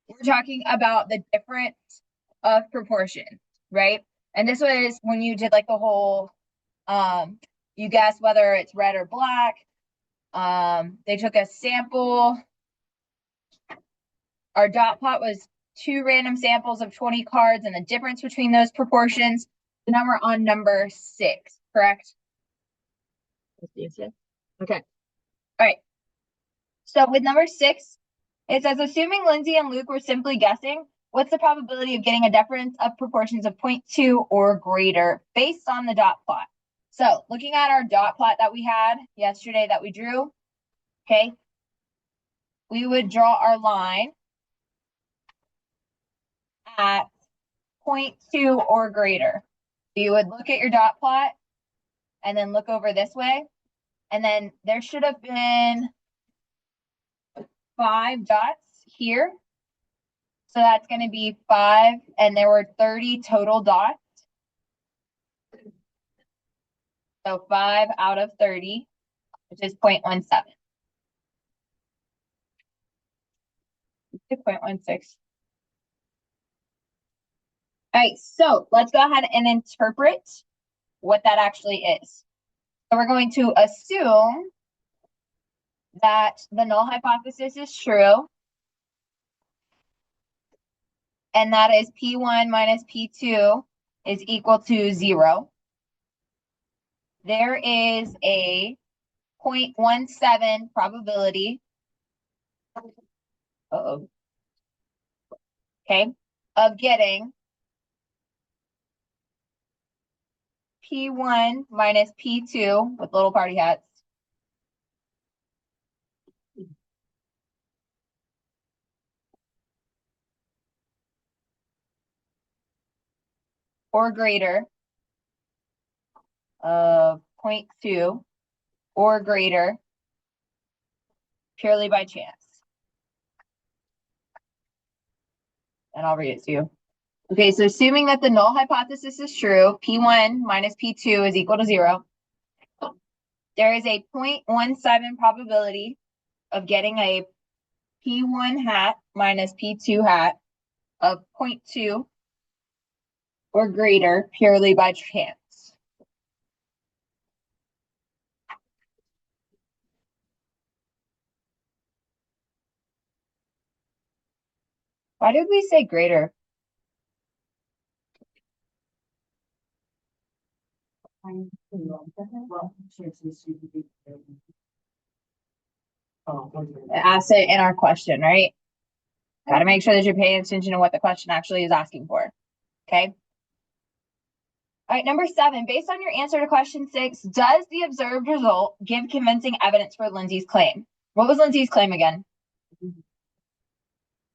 we're talking about the difference of proportions, right? And this was when you did like the whole, you guess whether it's red or black. They took a sample. Our dot plot was 2 random samples of 20 cards and the difference between those proportions. So now we're on number 6, correct? Okay. All right. So with number 6, it says, assuming Lindsay and Luke were simply guessing, what's the probability of getting a difference of proportions of 0.2 or greater based on the dot plot? So looking at our dot plot that we had yesterday that we drew, okay, we would draw our line at 0.2 or greater. You would look at your dot plot and then look over this way. And then there should have been 5 dots here. So that's going to be 5, and there were 30 total dots. So 5 out of 30, which is 0.17. 0.16. All right, so let's go ahead and interpret what that actually is. So we're going to assume that the null hypothesis is true, and that is P1 minus P2 is equal to 0. There is a 0.17 probability, okay, of getting P1 minus P2 with little party hats or greater of 0.2 or greater purely by chance. And I'll read it to you. Okay, so assuming that the null hypothesis is true, P1 minus P2 is equal to 0. There is a 0.17 probability of getting a P1 hat minus P2 hat of 0.2 or greater purely by chance. Why did we say greater? Ask it in our question, right? Got to make sure that you're paying attention to what the question actually is asking for. Okay. All right, number 7, based on your answer to question 6, does the observed result give convincing evidence for Lindsay's claim? What was Lindsay's claim again?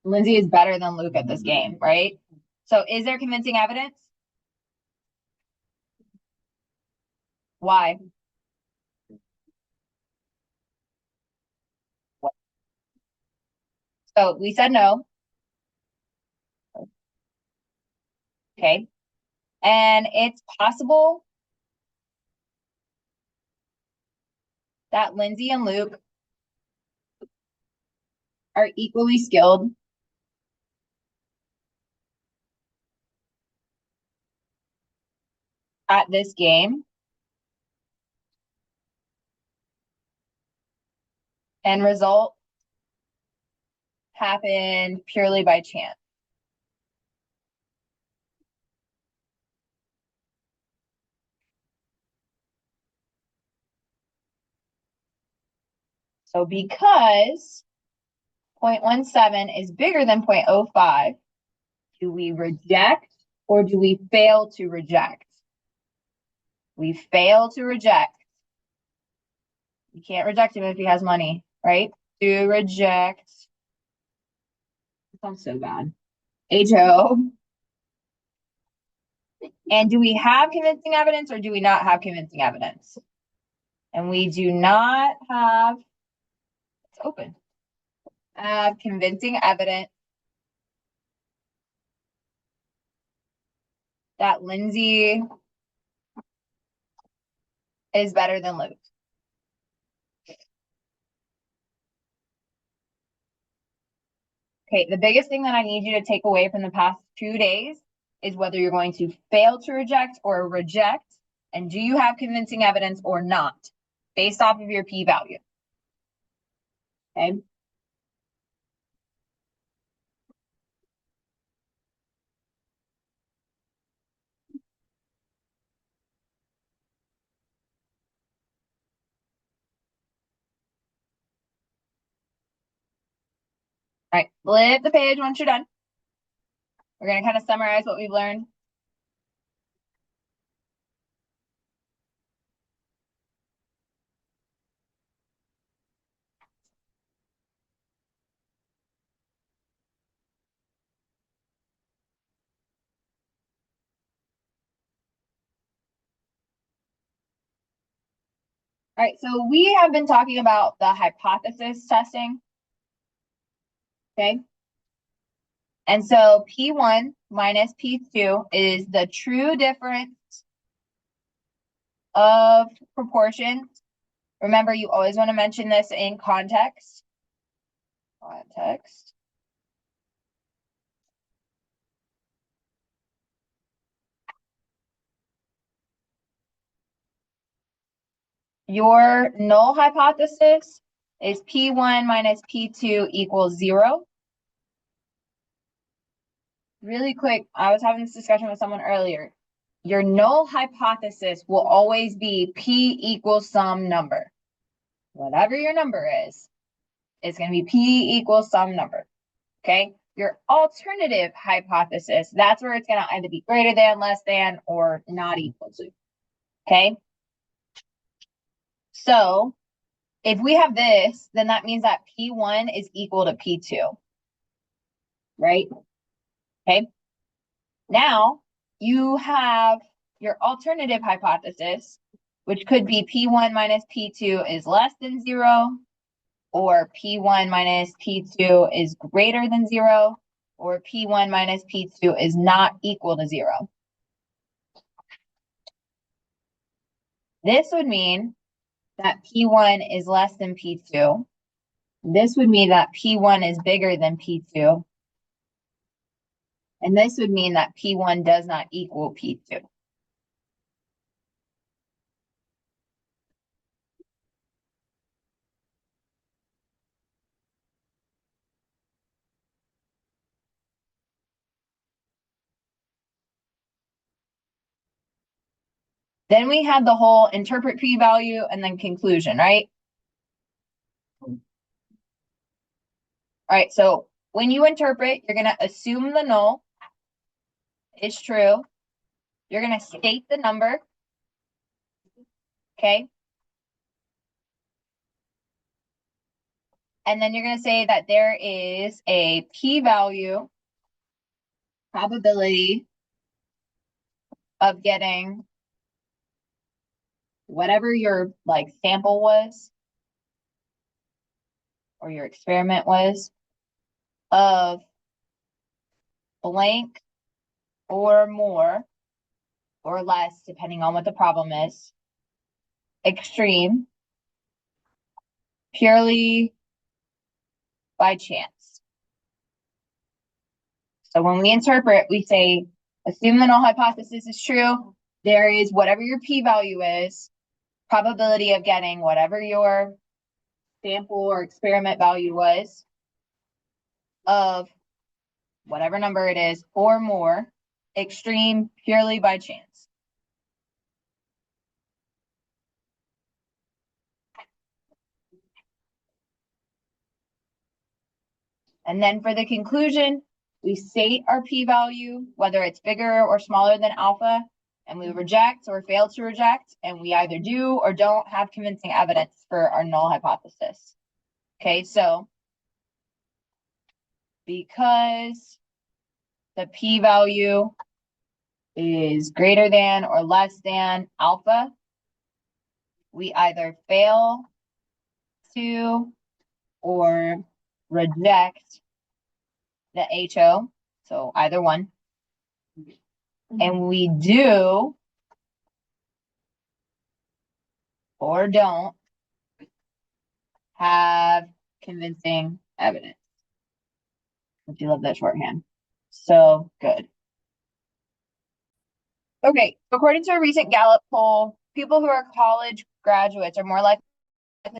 Lindsay is better than Luke at this game, right? So is there convincing evidence? Why? So we said no. Okay. And it's possible that Lindsay and Luke are equally skilled at this game and result happened purely by chance. So because 0.17 is bigger than 0.05, do we reject or do we fail to reject? We fail to reject. You can't reject him if he has money, right? To reject. It sounds so bad. HO. And do we have convincing evidence or do we not have convincing evidence? And we do not have, it's open, convincing evidence that Lindsay is better than Luke. Okay, the biggest thing that I need you to take away from the past 2 days is whether you're going to fail to reject or reject, and do you have convincing evidence or not, based off of your p-value. Okay. All right, flip the page once you're done. We're going to kind of summarize what we've learned. All right, so we have been talking about the hypothesis testing. Okay. And so P1 minus P2 is the true difference of proportions. Remember, you always want to mention this in context. Context. Your null hypothesis is P1 minus P2 equals 0. Really quick, I was having this discussion with someone earlier. Your null hypothesis will always be P equals some number. Whatever your number is, it's going to be P equals some number. Okay? Your alternative hypothesis, that's where it's going to either be greater than, less than, or not equal to. Okay? So, if we have this, then that means that P1 is equal to P2. Right? Okay? Now, you have your alternative hypothesis, which could be P1 minus P2 is less than 0, or P1 minus P2 is greater than 0, or P1 minus P2 is not equal to 0. This would mean that P1 is less than P2. This would mean that P1 is bigger than P2. And this would mean that P1 does not equal P2. Then we had the whole interpret p-value and then conclusion, right? All right, so when you interpret, you're going to assume the null is true. You're going to state the number. Okay. And then you're going to say that there is a p-value probability of getting whatever your sample was or your experiment was of blank or more or less, depending on what the problem is, extreme, purely by chance. So when we interpret, we say, assume the null hypothesis is true. There is whatever your p-value is, probability of getting whatever your sample or experiment value was of whatever number it is or more, extreme, purely by chance. And then for the conclusion, we state our p-value, whether it's bigger or smaller than alpha, and we reject or fail to reject, and we either do or don't have convincing evidence for our null hypothesis. Okay, so because the p-value is greater than or less than alpha, we either fail to or reject the HO, so either one. And we do or don't have convincing evidence. Don't you love that shorthand? So good. Okay, according to a recent Gallup poll, people who are college graduates are more likely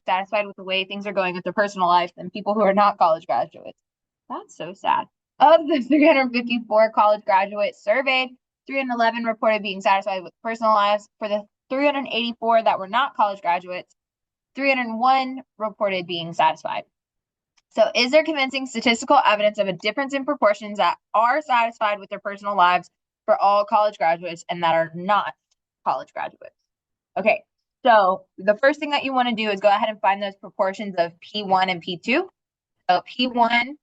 satisfied with the way things are going with their personal life than people who are not college graduates. That's so sad. Of the 354 college graduates surveyed, 311 reported being satisfied with personal lives. For the 384 that were not college graduates, 301 reported being satisfied. So, is there convincing statistical evidence of a difference in proportions that are satisfied with their personal lives for all college graduates and that are not college graduates? Okay, so the first thing that you want to do is go ahead and find those proportions of P1 and P2. So P1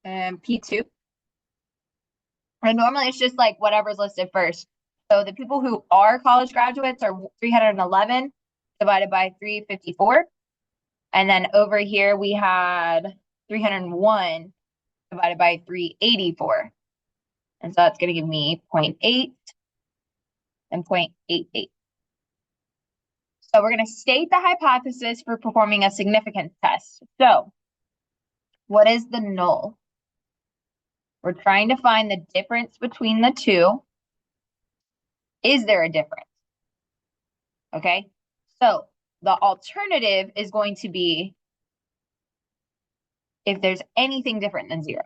and P2. And normally it's just like whatever's listed first. So the people who are college graduates are 311 divided by 354. And then over here we had 301 divided by 384. And so that's going to give me 0.8 and 0.88. So we're going to state the hypothesis for performing a significance test. So what is the null? We're trying to find the difference between the two. Is there a difference? Okay, so the alternative is going to be if there's anything different than 0.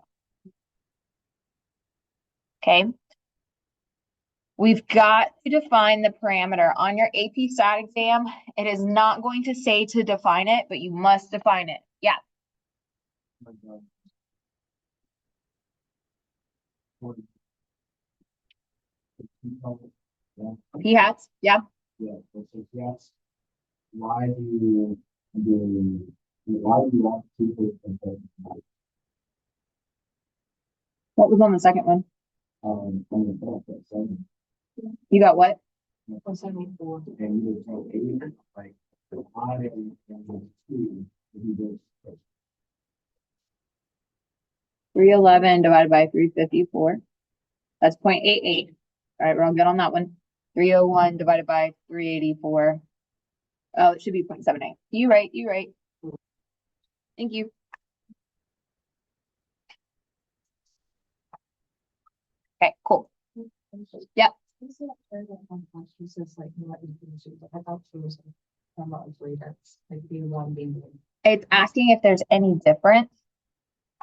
Okay, we've got to define the parameter. On your AP Stat exam, it is not going to say to define it, but you must define it. Yeah. P hats, yeah. Yeah, yes. Why do you want people to What was on the second one? on the book at 7? You got what? 74. And you would tell 8, like, why are you going to do this? 311 divided by 354. That's 0.88. All right, we're all good on that one. 301 divided by 384. Oh, it should be 0.78. You right, you right. Thank you. Okay, cool. Yep. It's asking if there's any difference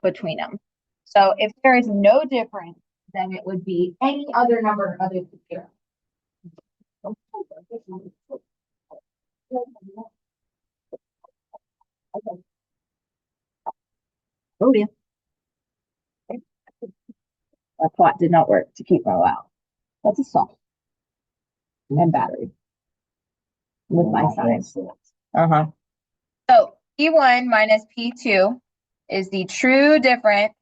between them. So if there is no difference, then it would be any other number other than 0. Oh yeah. That plot did not work to keep row out. That's a song and battery with my size. Uh-huh. So P1 minus P2 is the true difference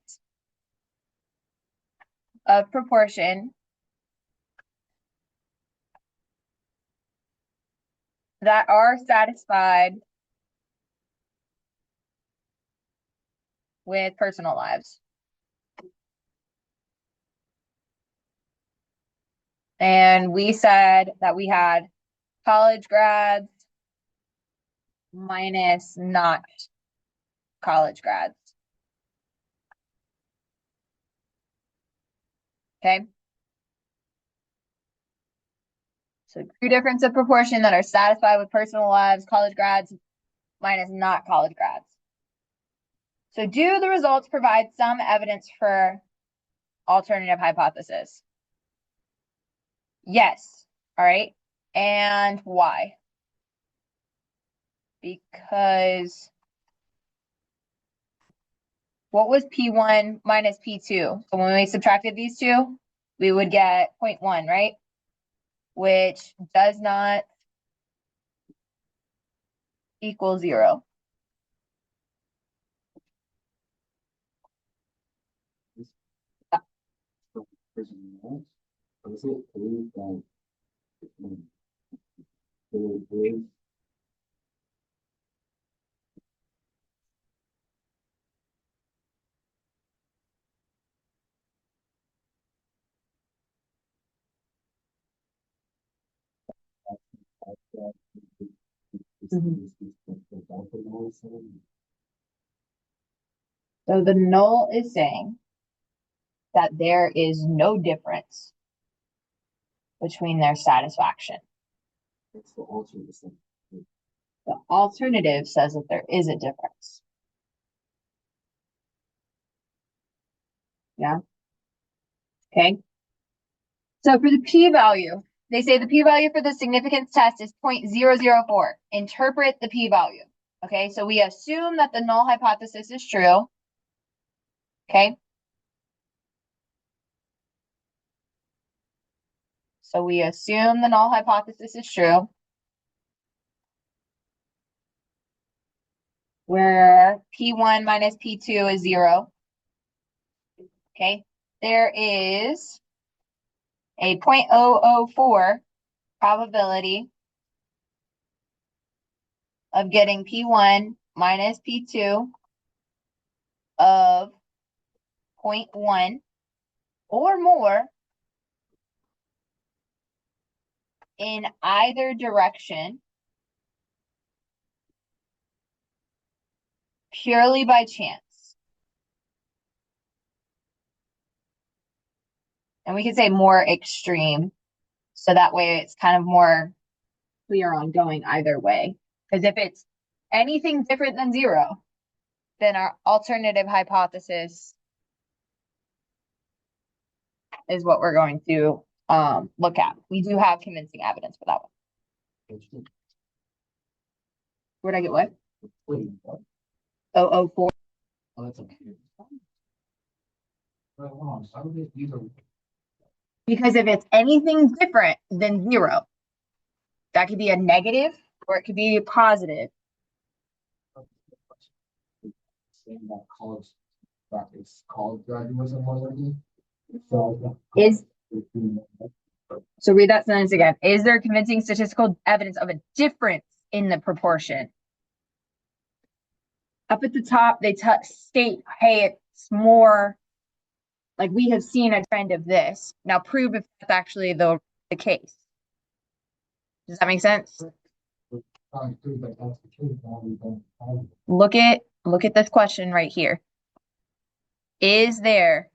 of proportion that are satisfied with personal lives. And we said that we had college grads minus not college grads. Okay. So true difference of proportion that are satisfied with personal lives, college grads minus not college grads. So do the results provide some evidence for alternative hypothesis? Yes. All right. And why? Because what was P1 minus P2? So when we subtracted these two, we would get 0.1, right? Which does not equal 0. So the null is saying that there is no difference between their satisfaction. It's the alternate. The alternative says that there is a difference. Yeah. Okay. So for the p-value, they say the p-value for the significance test is 0.004. Interpret the p-value. Okay, so we assume that the null hypothesis is true. Okay. So we assume the null hypothesis is true. Where P1 minus P2 is 0. Okay. There is a 0.004 probability of getting P1 minus P2 of 0.1 or more in either direction purely by chance. And we could say more extreme, so that way it's kind of more clear on going either way. Because if it's anything different than 0, then our alternative hypothesis is what we're going to look at. We do have convincing evidence for that one. Where'd I get what? 004. Oh, that's okay. Right, hold on. So these are Because if it's anything different than 0, that could be a negative or it could be a positive. saying that college practice, college graduates and whatnot. So So read that sentence again. Is there convincing statistical evidence of a difference in the proportion? Up at the top, they state, hey, it's more like we have seen a trend of this. Now prove if that's actually the case. Does that make sense? Look at this question right here. Is there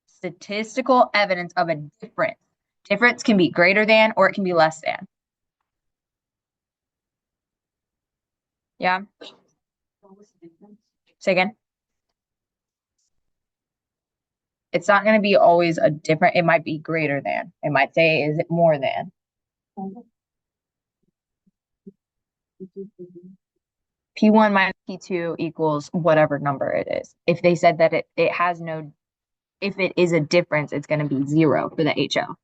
statistical evidence of a difference? Difference can be greater than or it can be less than. Yeah. Say again. It's not going to be always a different, it might be greater than. It might say, is it more than? P1 minus P2 equals whatever number it is. If they said that it has no, if it is a difference, it's going to be 0 for the HO.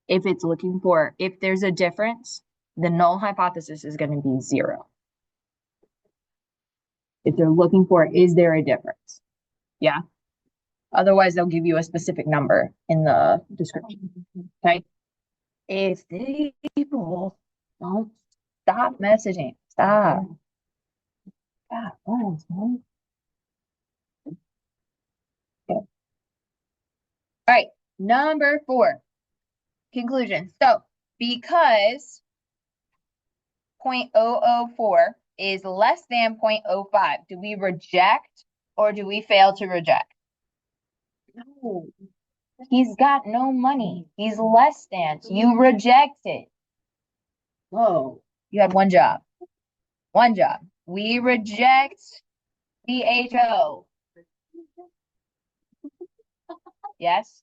If it's looking for, if there's a difference, the null hypothesis is going to be 0. If they're looking for, is there a difference? Yeah. Otherwise, they'll give you a specific number in the description. Okay. If these people don't stop messaging, stop. Stop. What is wrong? Okay. All right. Number 4. Conclusion. So because 0.004 is less than 0.05, do we reject or do we fail to reject? No. He's got no money. He's less than. So you reject it. Whoa. You had one job. One job. We reject the HO. Yes?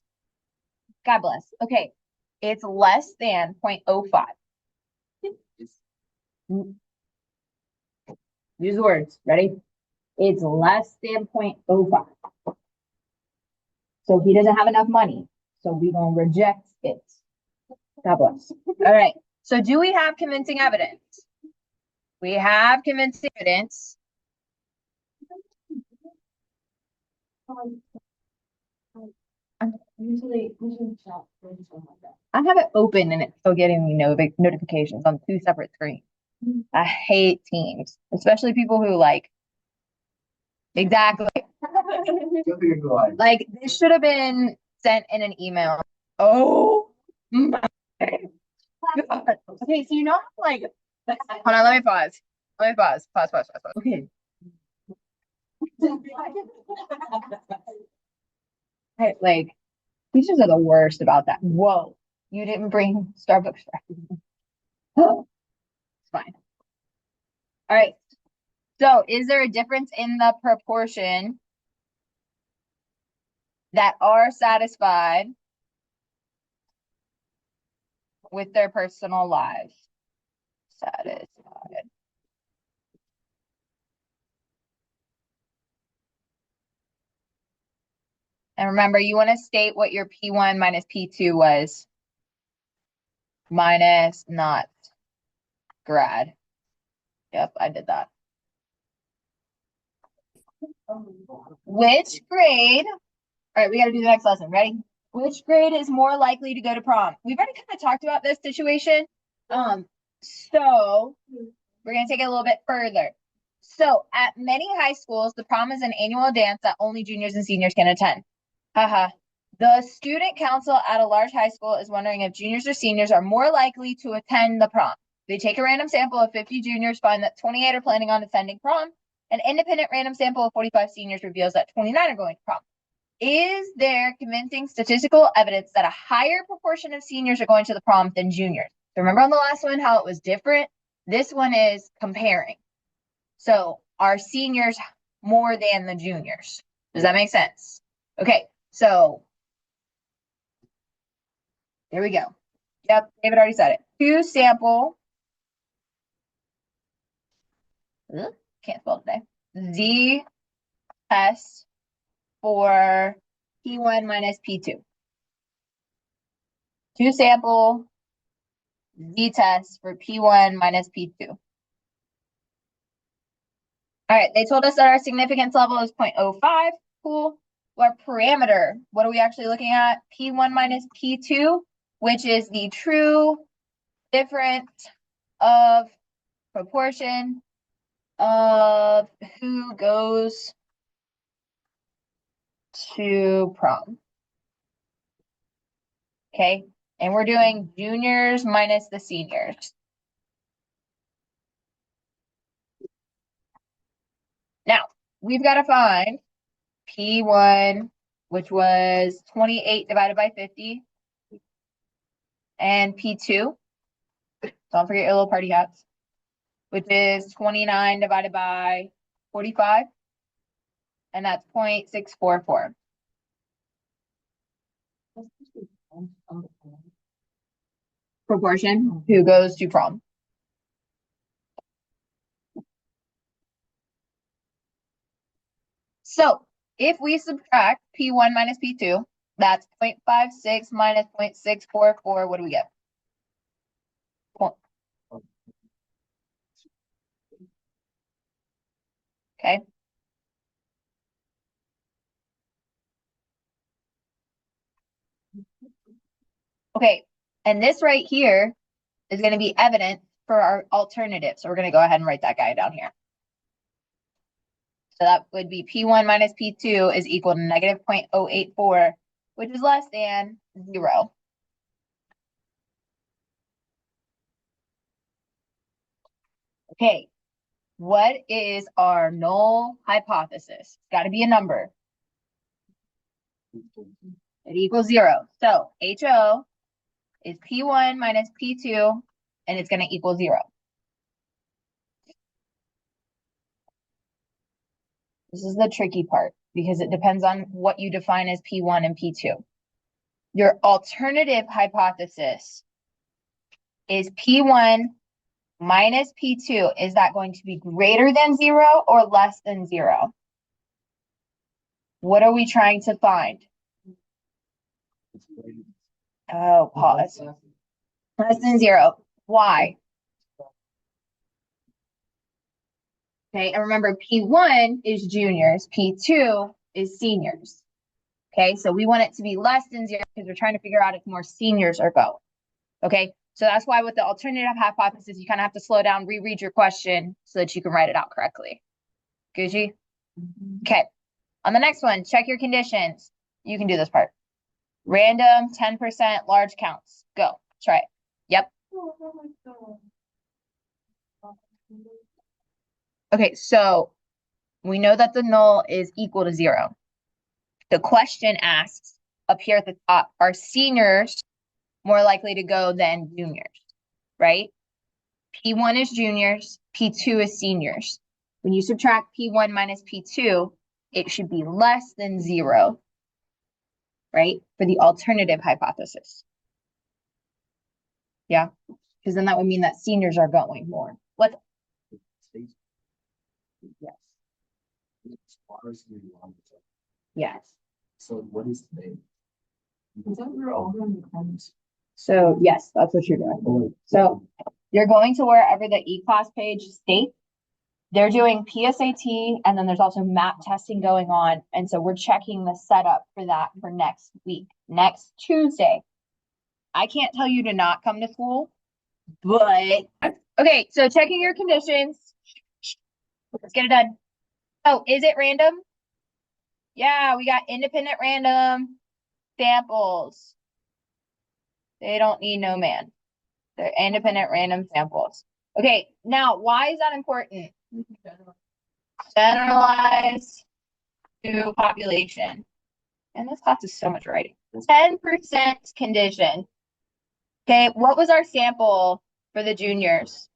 God bless. Okay. It's less than 0.05. Use the words. Ready? It's less than 0.05. So he doesn't have enough money. So we're going to reject it. God bless. All right. So do we have convincing evidence? We have convincing evidence. I have it open and it's still getting me notifications on 2 separate screens. I hate Teams, especially people who like. Exactly. Like this should have been sent in an email. Oh my God. Okay, so you know like hold on, let me pause. Pause. Okay. Like, teachers are the worst about that. Whoa, you didn't bring Starbucks for everyone. It's fine. All right. So is there a difference in the proportion that are satisfied with their personal lives? Satisfied. And remember, you want to state what your P1 minus P2 was. Minus not grad. Yep, I did that. Which grade? All right, we got to do the next lesson. Ready? Which grade is more likely to go to prom? We've already kind of talked about this situation. So we're going to take it a little bit further. So at many high schools, the prom is an annual dance that only juniors and seniors can attend. Haha. The student council at a large high school is wondering if juniors or seniors are more likely to attend the prom. They take a random sample of 50 juniors, find that 28 are planning on attending prom. An independent random sample of 45 seniors reveals that 29 are going to prom. Is there convincing statistical evidence that a higher proportion of seniors are going to the prom than juniors? So remember on the last one how it was different? This one is comparing. So are seniors more than the juniors? Does that make sense? Okay, so there we go. Yep, David already said it. Two sample. Can't spell today. Z test for P1 minus P2. Two sample Z test for P1 minus P2. All right, they told us that our significance level is 0.05. Cool. Our parameter, what are we actually looking at? P1 minus P2, which is the true difference of proportion of who goes to prom. Okay, and we're doing juniors minus the seniors. Now, we've got to find P1, which was 28 divided by 50, and P2, don't forget your little party hats, which is 29 divided by 45, and that's 0.644. Proportion, who goes to prom. So if we subtract P1 minus P2, that's 0.56 minus 0.644. What do we get? Okay. Okay. And this right here is going to be evident for our alternative. So we're going to go ahead and write that guy down here. So that would be P1 minus P2 is equal to negative 0.084, which is less than 0. Okay, what is our null hypothesis? It's got to be a number. It equals 0. So HO is P1 minus P2, and it's going to equal 0. This is the tricky part because it depends on what you define as P1 and P2. Your alternative hypothesis is P1 minus P2. Is that going to be greater than 0 or less than 0? What are we trying to find? Oh, pause. Less than 0. Why? Okay, and remember P1 is juniors, P2 is seniors. Okay, so we want it to be less than 0 because we're trying to figure out if more seniors are going. Okay, so that's why with the alternative hypothesis, you kind of have to slow down, reread your question so that you can write it out correctly. Gucci? Okay, on the next one, check your conditions. You can do this part. Random, 10%, large counts. Go, try it. Yep. Okay, so we know that the null is equal to 0. The question asks up here at the top, are seniors more likely to go than juniors, right? P1 is juniors, P2 is seniors. When you subtract P1 minus P2, it should be less than 0, right? For the alternative hypothesis. Yeah, because then that would mean that seniors are going more. What? Yes. Yes. So what is today? Is that we're all in the comments? So yes, that's what you're doing. So you're going to wherever the E-class page states. They're doing PSAT, and then there's also MAP testing going on. And so we're checking the setup for that for next week, next Tuesday. I can't tell you to not come to school, but okay, so checking your conditions. Let's get it done. Oh, is it random? Yeah, we got independent random samples. They don't need no man. They're independent random samples. Okay, now why is that important? Generalize to population. And this class is so much writing. 10% condition. Okay, what was our sample for the juniors?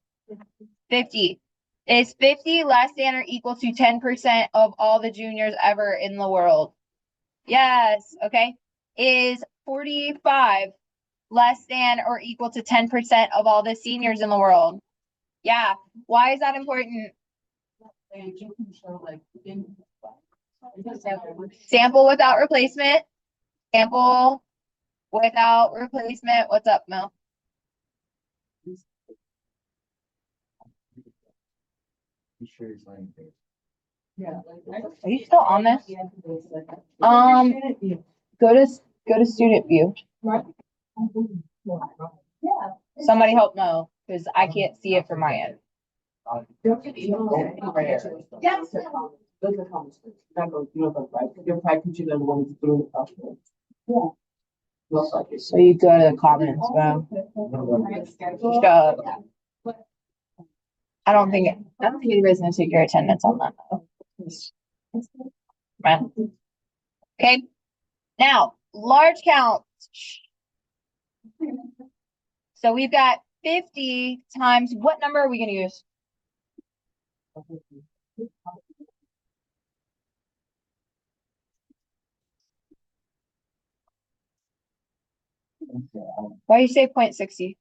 50. Is 50 less than or equal to 10% of all the juniors ever in the world? Yes, okay. Is 45 less than or equal to 10% of all the seniors in the world? Yeah. Why is that important? Sample without replacement. Sample without replacement. What's up, Mel? Be sure it's not anything. Yeah. Are you still on this? Go to student view. Yeah. Somebody help Mo, because I can't see it from my end. Don't get emails. Yes. Those are comments. That goes, you know, the right, you're probably teaching them when it's through the document. Yeah. Most likely. So you go to the comments, Mo. Shut up. I don't think anybody's gonna take your attendance on that. Right. Okay. Now, large counts. So we've got 50 times, what number are we gonna use? Why do you say 0.60?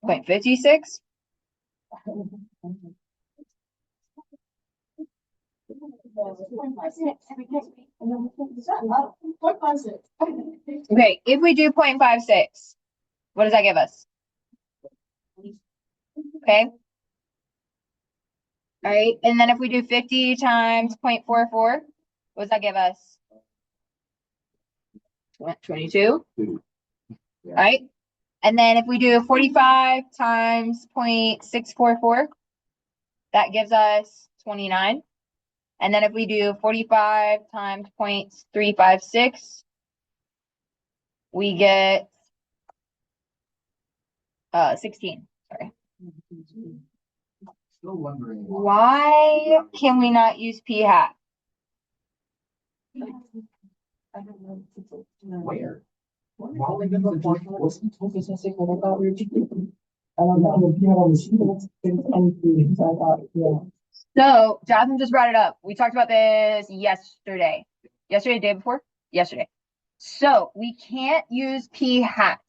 0.56? Okay, if we do 0.56, what does that give us? Okay. All right, and then if we do 50 times 0.44, what does that give us? 22. Yeah. Right? And then if we do 45 times 0.644, that gives us 29. And then if we do 45 times 0.356, we get 16. Sorry. Still wondering Why can we not use p hat? where. So Jonathan just brought it up. We talked about this yesterday. Yesterday, the day before? Yesterday. So we can't use p hat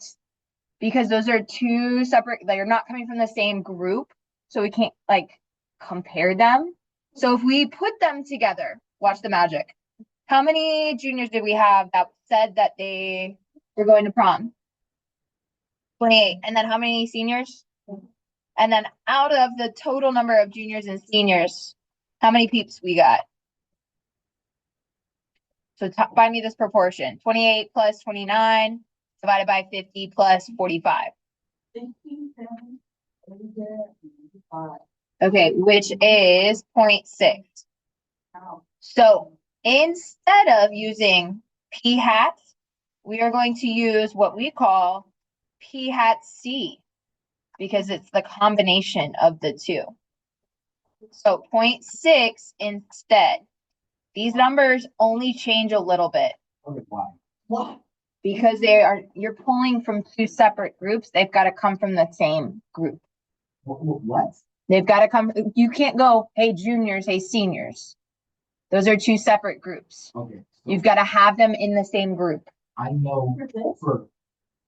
because those are two separate, they're not coming from the same group. So we can't like compare them. So if we put them together, watch the magic. How many juniors did we have that said that they were going to prom? 28. And then how many seniors? And then out of the total number of juniors and seniors, how many peeps we got? So find me this proportion. 28 plus 29 divided by 50 plus 45. Okay, which is 0.6. So instead of using p hat, we are going to use what we call p hat c because it's the combination of the two. So 0.6 instead. These numbers only change a little bit Okay, why? What? because you're pulling from two separate groups. They've got to come from the same group. What? They've got to come, you can't go, hey, juniors, hey, seniors. Those are two separate groups. Okay. So You've got to have them in the same group. I know For this? for,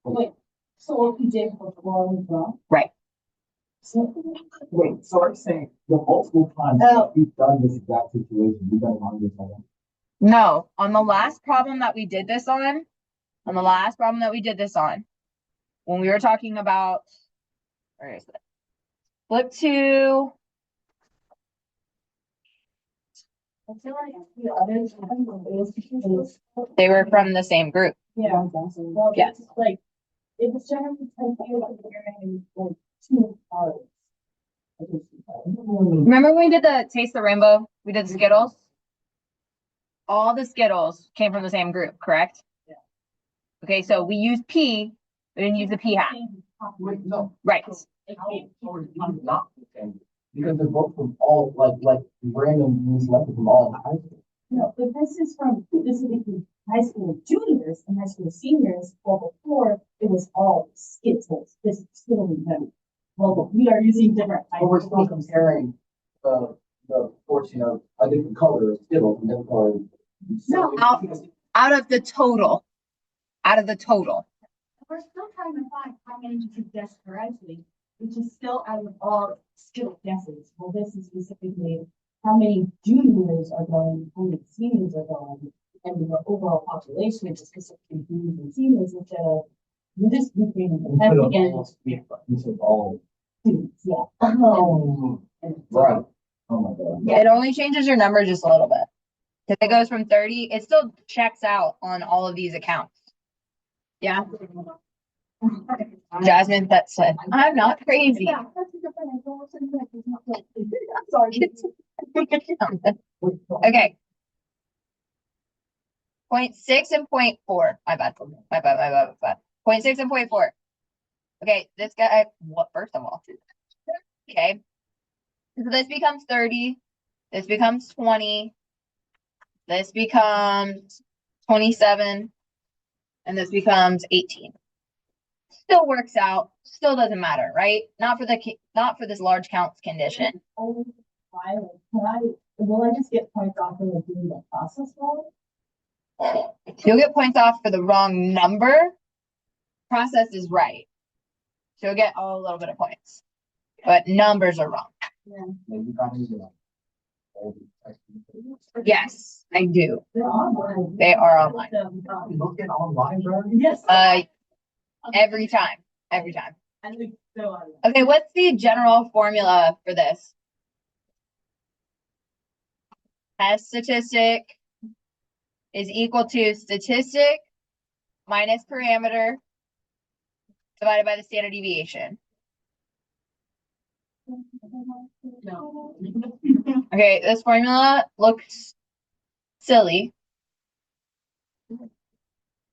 Wait, so if you did for one as well? Right. So, wait, so I'm saying the multiple times Oh. we've done this exact situation, we've done it on this one. No, on the last problem that we did this on, when we were talking about, where is it? Flip to, I feel like the others, I don't know, it was because they were from the same group. yeah, well, Yes. it's like, it was generally ten years of wearing like two cards. Remember when we did the Taste the Rainbow? We did Skittles? All the Skittles came from the same group, correct? Yeah. Okay, so we used P, we didn't use the P hat. Wait, no. Right. Not the same. Because they're both from all, like random, we selected from all high school. No, but this is between high school juniors and high school seniors, well, before, it was all Skittles, this is still in them. Well, we are using different. But we're still comparing the portion of a different color of Skittles and different color. No, Out of the total. we're still trying to find how many you could guess correctly, which is still out of all skill guesses. Well, this is specifically how many juniors are going, how many seniors are going, and the overall population is specifically juniors and seniors instead of you just between Instead of again all, instead of all. students, yeah. Oh, And right. Oh my God. It only changes your number just a little bit. If it goes from 30, it still checks out on all of these accounts. Yeah, Jasmine, that said, I'm not crazy. Yeah, that's a good point. I don't want to say that it's not like- I'm sorry. Okay. 0.6 and 0.4. My bad. 0.6 and 0.4. Okay, this guy, what, first of all, okay. So this becomes 30, this becomes 20, this becomes 27, and this becomes 18. Still works out, still doesn't matter, right? Not for this large counts condition. Only why, like, will I just get points off for like doing the process wrong? You'll get points off for the wrong number. Process is right. So you'll get a little bit of points, but numbers are wrong. Maybe you gotta use it. Yes, I do. They're online. They are online. You look at online, bro? Yes. Every time. I think so. Okay, what's the general formula for this? S statistic is equal to statistic minus parameter divided by the standard deviation. No. Okay, this formula looks silly. A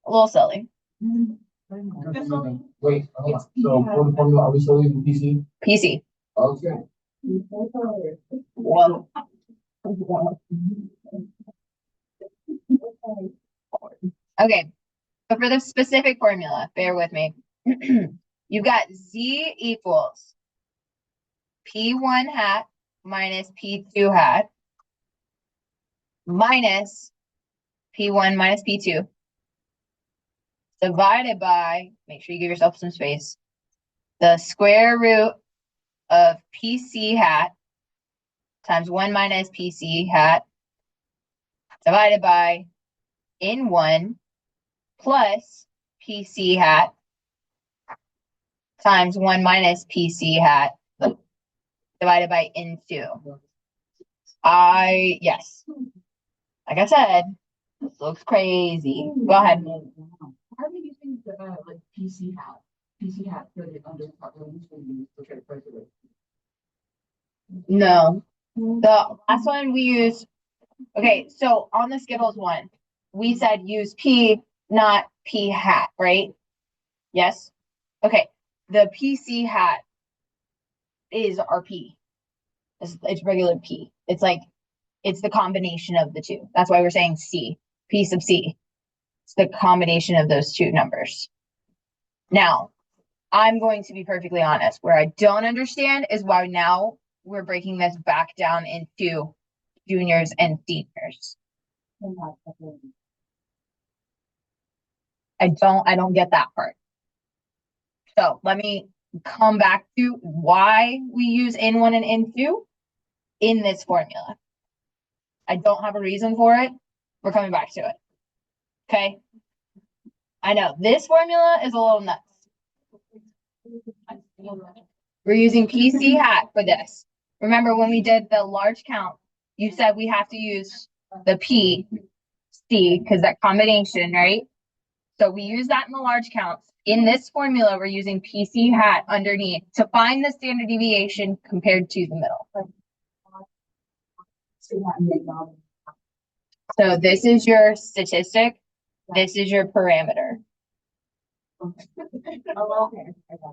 little silly. Wait, hold on. So for the formula, are we still using PC? PC. Okay. Whoa. Okay, but for the specific formula, bear with me. You've got Z equals P1 hat minus P2 hat minus P1 minus P2 divided by, make sure you give yourself some space, the square root of PC hat times 1 minus PC hat divided by N1 plus PC hat times 1 minus PC hat divided by N2. Yes. Like I said, this looks crazy. Go ahead. How are we using the like PC hat? PC hat for the underpopulation. No. The last one we used, okay, so on the Skittles one, we said use P, not P hat, right? Yes? Okay, the PC hat is our P. It's regular P. It's like It's the combination of the two. That's why we're saying C, P sub C. It's the combination of those two numbers. Now, I'm going to be perfectly honest. Where I don't understand is why now we're breaking this back down into juniors and seniors. I don't get that part. So let me come back to why we use N1 and N2 in this formula. I don't have a reason for it. We're coming back to it. Okay. I know this formula is a little nuts. We're using PC hat for this. Remember when we did the large count, you said we have to use the P, C, because that combination, right? So we use that in the large counts. In this formula, we're using PC hat underneath to find the standard deviation compared to the middle. So this is your statistic. This is your parameter.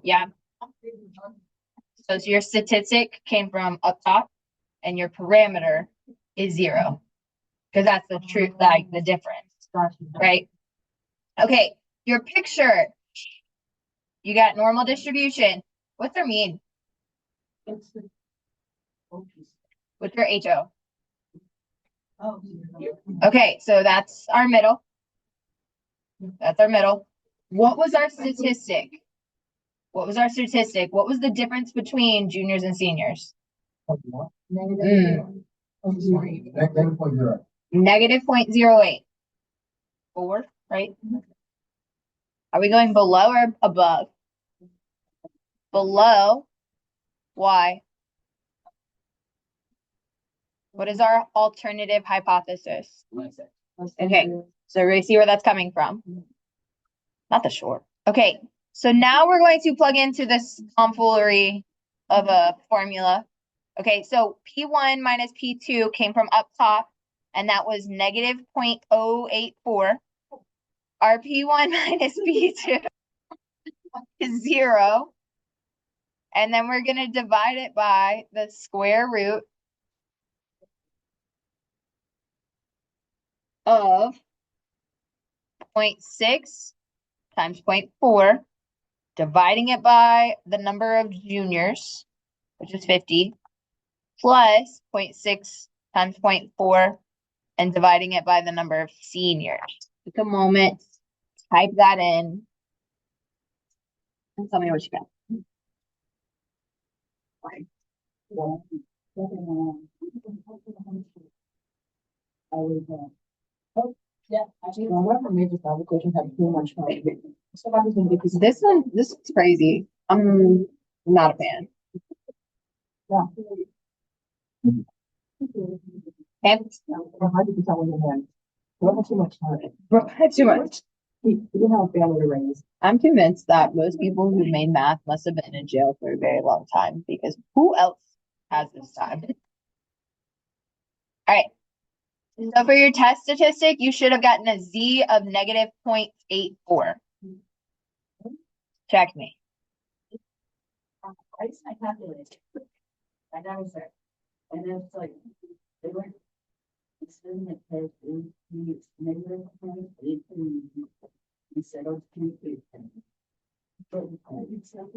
Yeah. So your statistic came from up top and your parameter is 0. Because that's the truth, like the difference, right? Okay, your picture. You got normal distribution. What's their mean? What's your HO? Okay, so that's our middle. That's our middle. What was our statistic? What was our statistic? What was the difference between juniors and seniors? Negative 0.08. 4, right? Are we going below or above? Below. Why? What is our alternative hypothesis? Okay, so we see where that's coming from. Not the short. Okay, so now we're going to plug into this tomfoolery of a formula. Okay, so P1 minus P2 came from up top, and that was negative 0.084. Our P1 minus P2 is 0. And then we're going to divide it by the square root of 0.6 times 0.4, dividing it by the number of juniors, which is 50, plus 0.6 times 0.4, and dividing it by the number of seniors. Take a moment, type that in, and tell me what you got. Yeah, actually, one of our major applications have too much money. Somebody's gonna get This is crazy. I'm not a fan. And 100% with your hand. Don't have too much time. too much. You don't have a family to raise. I'm convinced that most people who made math must have been in jail for a very long time, because who else has this time? All right. So for your test statistic, you should have gotten a Z of negative 0.84. Check me. I calculated. I got it set. And then it's like, they were. It's in the test, it's negative 0.83 instead of 2.8. But it's like,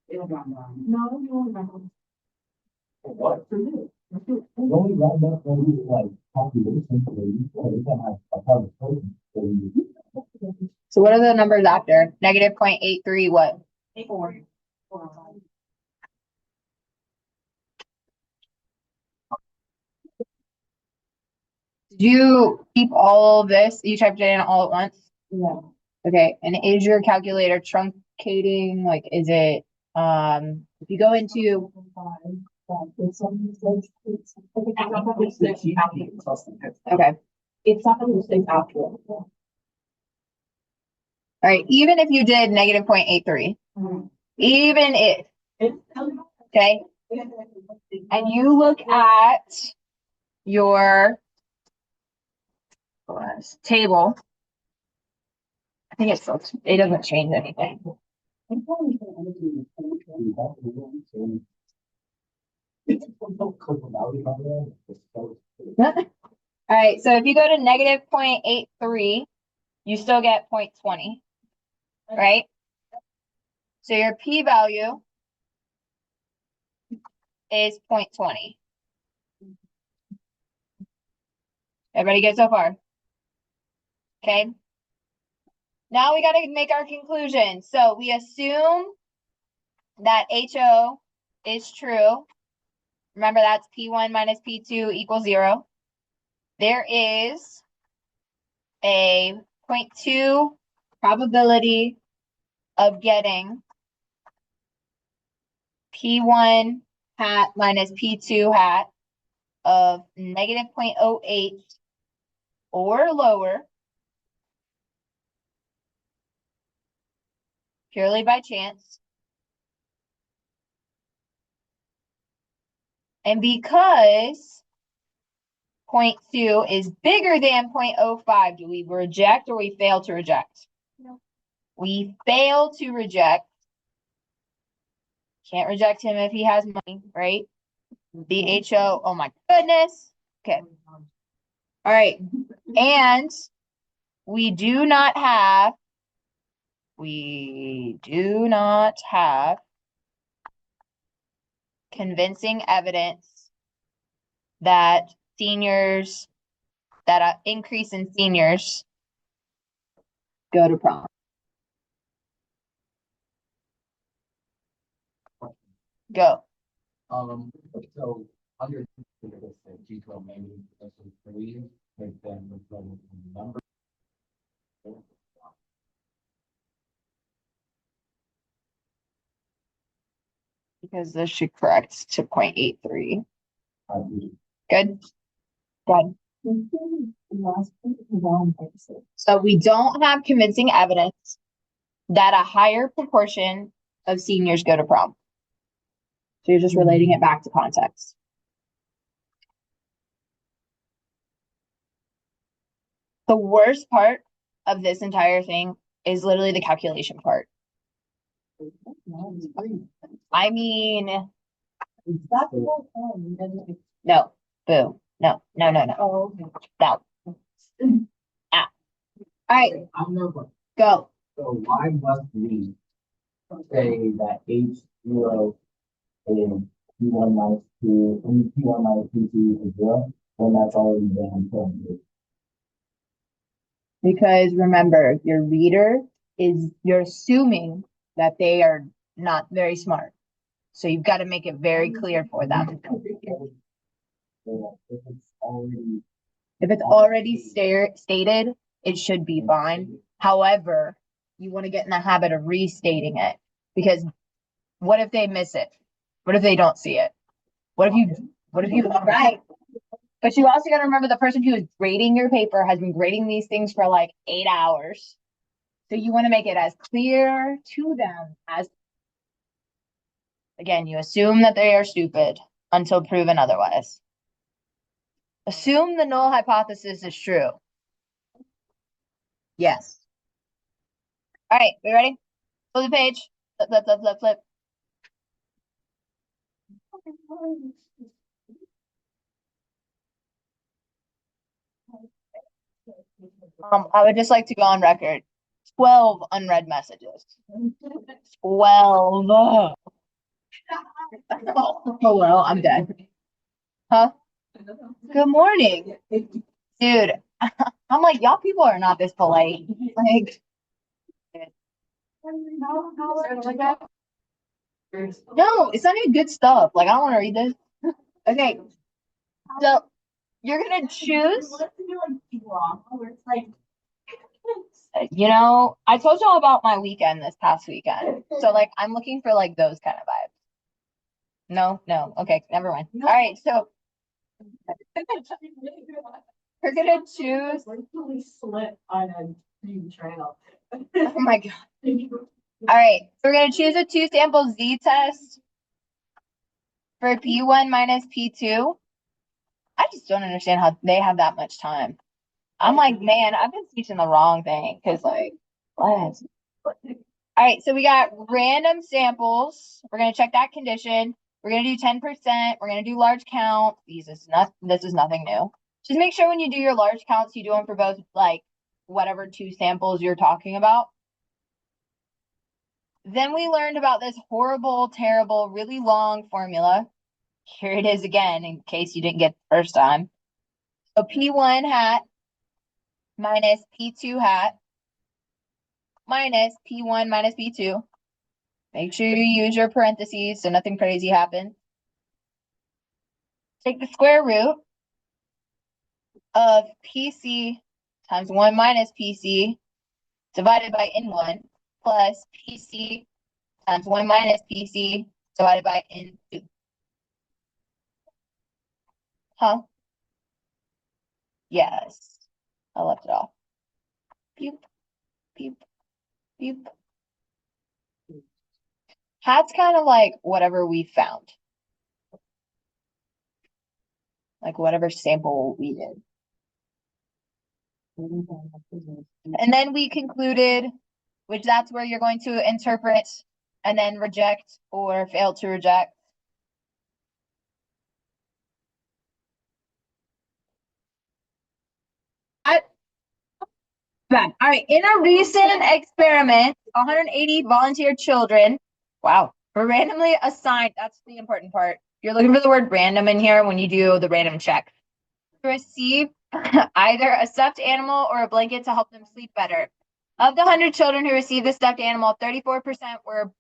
it'll go down. No, you won't remember. What? For you. The only right now, when we like population, they can have a part of person. So what are the numbers after? Negative 0.83 what? 4. Did you keep all of this? You typed it in all at once? Yeah. Okay, and is your calculator truncating? Like, is it, if you go into, okay, It's not gonna stay after. all right, even if you did negative 0.83, even if, okay, and you look at your table, I think it's still, it doesn't change anything. All right, so if you go to negative 0.83, you still get 0.20, right? So your p-value is 0.20. Everybody good so far? Okay. Now we got to make our conclusion. So we assume that HO is true. Remember, that's P1 minus P2 equals 0. There is a 0.2 probability of getting P1 hat minus P2 hat of negative 0.08 or lower, purely by chance. And because 0.2 is bigger than 0.05, do we reject or we fail to reject? No. We fail to reject. Can't reject him if he has money, right? The HO, oh my goodness. Okay. All right. And we do not have convincing evidence that that increase in seniors go to prom. Go. So under this G12 maybe potentially 3, but then with the number. Because this should correct to 0.83. uh, Good. Good. So we don't have convincing evidence that a higher proportion of seniors go to prom. So you're just relating it back to context. The worst part of this entire thing is literally the calculation part. I mean, no, boo, no, no, no, no, Oh, okay. no. Ah. All right, I'm nervous. go. So why must we say that H0 is P1 minus 2, P1 minus P2 is 0, when that's already been proven? Because remember, your reader you're assuming that they are not very smart. So you've got to make it very clear for them. So If if it's already it's already stated, it should be fine. However, you want to get in the habit of restating it, because what if they miss it? What if they don't see it? What if you right? But you also got to remember the person who is grading your paper has been grading these things for like 8 hours. So you want to make it as clear to them as, again, you assume that they are stupid until proven otherwise. Assume the null hypothesis is true. Yes. All right, we ready? Flip the page. Flip, flip, flip, flip, flip. I would just like to go on record. 12 unread messages. 12. Oh, well, I'm dead. Huh? Good morning. Dude, I'm like, y'all people are not this polite. Like, no, it's not even good stuff. Like, I don't want to read this. Okay. So you're gonna choose. I told y'all about my weekend this past weekend. So like I'm looking for like those kind of vibes. No. Okay, never mind. All right, so we're gonna choose. Slip on a green trail. Oh my god. All right, so we're gonna choose a 2-sample z-test for P1 minus P2. I just don't understand how they have that much time. I'm like, man, I've been teaching the wrong thing because like, what? All right, so we got random samples. We're gonna check that condition. We're gonna do 10%. We're gonna do large count. This is nothing new. Just make sure when you do your large counts, you do them for both, like, whatever two samples you're talking about. Then we learned about this horrible, terrible, really long formula. Here it is again, in case you didn't get the first time. So P1 hat minus P2 hat minus P1 minus P2. Make sure you use your parentheses so nothing crazy happens. Take the square root of PC times 1 minus PC divided by N1 plus PC times 1 minus PC divided by N2. Huh? Yes. I left it off. Beep, beep, beep. Hat's kind of like whatever we found. Like whatever sample we did. And then we concluded, which that's where you're going to interpret and then reject or fail to reject. All right. In a recent experiment, 180 volunteer children, wow, were randomly assigned. That's the important part. You're looking for the word random in here when you do the random check. To receive either a stuffed animal or a blanket to help them sleep better. Of the 100 children who received the stuffed animal, 34% were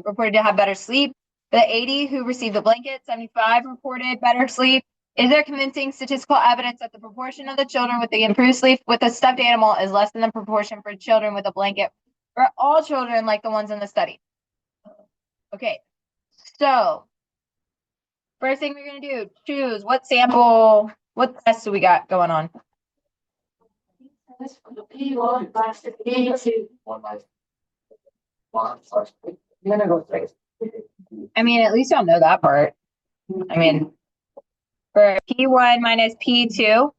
reported to have better sleep. The 80 who received the blanket, 75 reported better sleep. Is there convincing statistical evidence that the proportion of the children with the improved sleep with a stuffed animal is less than the proportion for children with a blanket for all children like the ones in the study? Okay, so first thing we're going to do, choose what sample, what test do we got going on? One minus. I'm gonna go straight. I mean, at least y'all know that part. I mean, for P1 minus P2.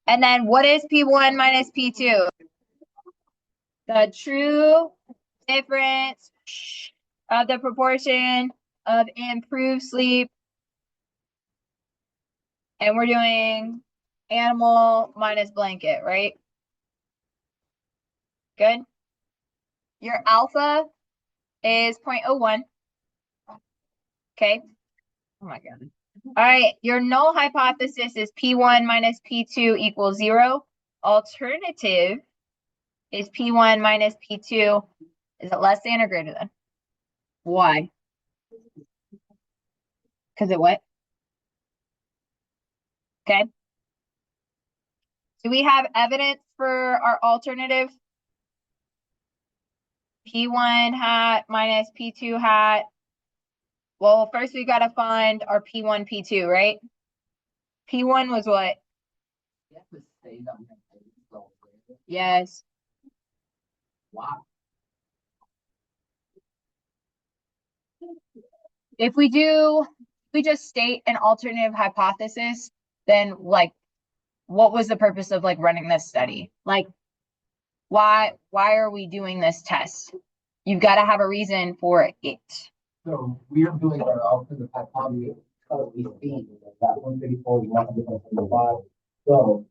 And then what is P1 minus P2? The true difference of the proportion of improved sleep. And we're doing animal minus blanket, right? Good. Your alpha is 0.01. Okay. Oh my God. All right. Your null hypothesis is P1 minus P2 equals 0. Alternative is P1 minus P2. Is it less than or greater than? Why? Because it what? Okay. Do we have evidence for our alternative? P1 hat minus P2 hat. Well, first we got to find our P1, P2, right? P1 was what? Yes. Wow. If we just state an alternative hypothesis, then like, what was the purpose of like running this study? Like, why are we doing this test? You've got to have a reason for it. So we are doing our alternative hypothesis because we see that 134 is not different from the 5. So,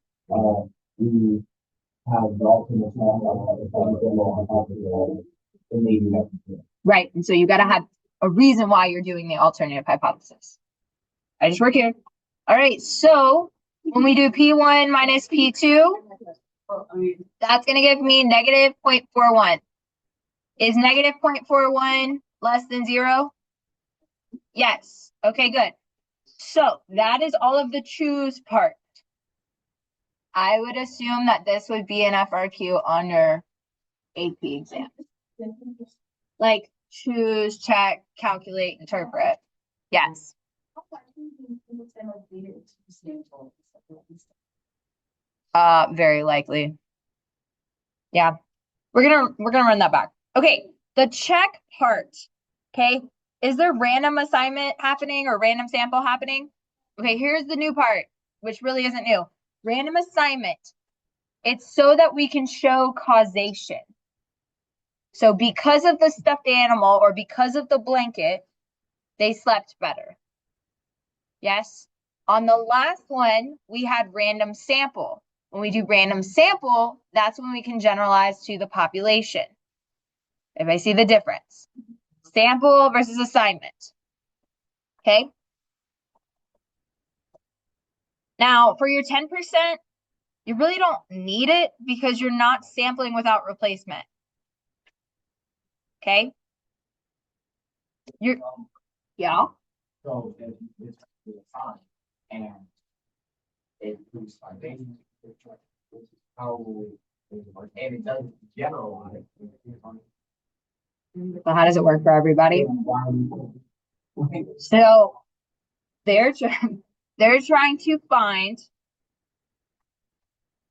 we have the alternate hypothesis and maybe necessary. Right. And so you got to have a reason why you're doing the alternative hypothesis. I just work here. All right. So when we do P1 minus P2, that's going to give me negative 0.41. Is negative 0.41 less than 0? Yes. Okay, good. So that is all of the choose part. I would assume that this would be an FRQ on your AP exam. Like choose, check, calculate, interpret. Yes. Very likely. Yeah. We're gonna run that back. Okay, the check part. Okay. Is there random assignment happening or random sample happening? Okay, here's the new part, which really isn't new. Random assignment. It's so that we can show causation. So because of the stuffed animal or because of the blanket, they slept better. Yes. On the last one, we had random sample. When we do random sample, that's when we can generalize to the population. If I see the difference, sample versus assignment. Okay. Now for your 10%, you really don't need it because you're not sampling without replacement. Okay. Yeah. So if it's time and it proves starvation, which is how it works, and it doesn't generalize. So how does it work for everybody? So they're trying to find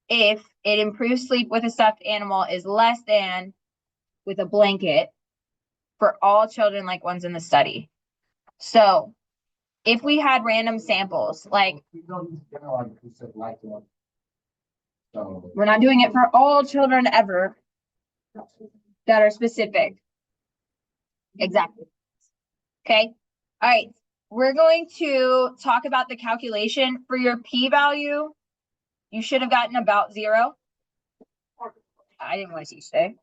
if it improves sleep with a stuffed animal is less than with a blanket for all children like ones in the study. So if we had random samples, like We don't generalize because of like one. So. we're not doing it for all children ever that are specific. Exactly. Okay. All right. We're going to talk about the calculation for your p-value. You should have gotten about 0. I didn't want to teach today.